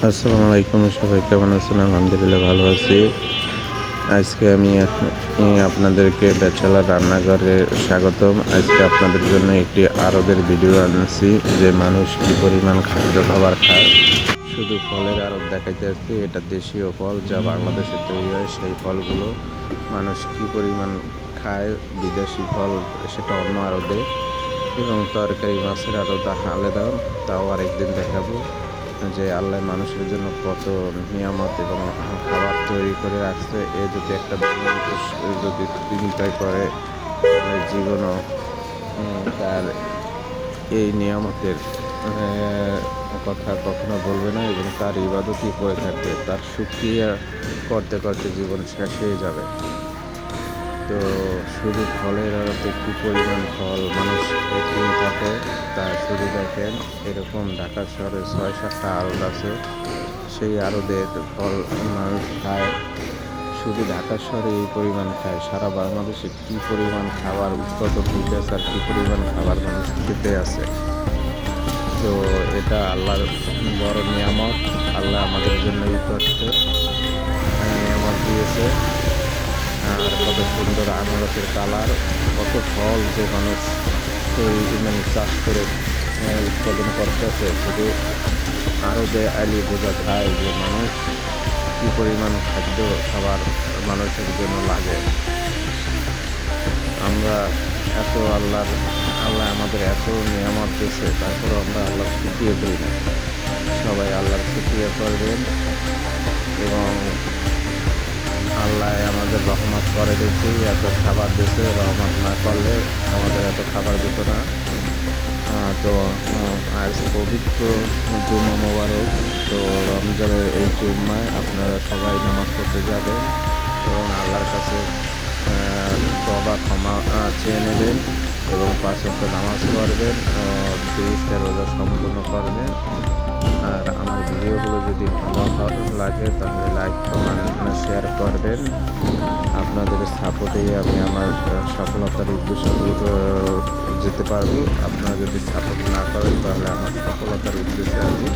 আসসালামু আলাইকুম, সবাই কেমন আছেন? আলহামদুলিল্লাহ ভালো আছি। আজকে আমি আপনাদেরকে ব্যাচেলার রান্নাঘরে স্বাগতম। আজকে আপনাদের জন্য একটি আরবের ভিডিও আনছি যে মানুষ কী পরিমাণ খাদ্য খাবার খায়। শুধু ফলের আড়ত দেখাইতে আসছি। এটা দেশীয় ফল যা বাংলাদেশে তৈরি হয়। সেই ফলগুলো মানুষ কী পরিমাণ খায়। বিদেশি ফল সেটা অন্য আড়তে, এবং তরকারি মাছের আড়ত আলাদা, তাও আরেকদিন দেখাবো। যে আল্লাহ মানুষের জন্য কত নিয়ামত এবং খাবার তৈরি করে রাখছে, এ যদি একটা যদি চিন্তায় করে তাহলে জীবনও তার এই নিয়ামতের কথা কখনো বলবে না, এবং তার ইবাদতই করে থাকবে। তার শুকরিয়া করতে করতে জীবন শেষ হয়ে যাবে। তো শুধু ফলের আড়তে কী পরিমাণ ফল মানুষ কিনে থাকে তা শুধু দেখেন। এরকম ঢাকা শহরে ৬-৭টা আড়ত আছে। সেই আড়তের ফল মানুষ খায়। শুধু ঢাকা শহরে এই পরিমাণ খায়, সারা বাংলাদেশে কী পরিমাণ খাবার উৎপাদন হইতেছে আর কী পরিমাণ খাবার মানুষ খেতে আছে। তো এটা আল্লাহর বড় নিয়ামত। আল্লাহ আমাদের জন্যই করছে, নিয়ামত দিয়েছে। আর কত সুন্দর আনারসের কালার, কত ফল যে মানুষ চাষ করে উৎপাদন করতেছে। শুধু আরবে আলি বোঝা যায় যে মানুষ কী পরিমাণ খাদ্য খাবার মানুষের জন্য লাগে। আমরা এত আল্লাহ আমাদের এত নিয়ামত দিয়েছে, তারপরে আমরা আল্লাহর শুকরিয়া করি না। সবাই আল্লাহর শুকরিয়া করবেন, এবং আল্লাহ আমাদের রহমত করে দেখি এত খাবার দিয়েছে। রহমত না করলে আমাদের এত খাবার দিত না। তো আজ পবিত্র জুম্মা মোবারক। তো রমজানের এই জুম্মায় আপনারা সবাই নামাজ পড়তে যাবেন এবং আল্লাহর কাছে তওবা ক্ষমা চেয়ে নেবেন, এবং 5 ওয়াক্ত নামাজ পড়বেন, 30টা রোজা সম্পূর্ণ করবেন। আর আমার ভিডিওগুলো যদি ভালো লাগে তাহলে লাইক কমেন্ট শেয়ার করবেন। আপনাদের সাপোর্টেই আমি আমার সফলতার উদ্দেশ্যে যেতে পারবো। আপনারা যদি সাপোর্ট না করেন তাহলে আমার সফলতার উদ্দেশ্যে আমি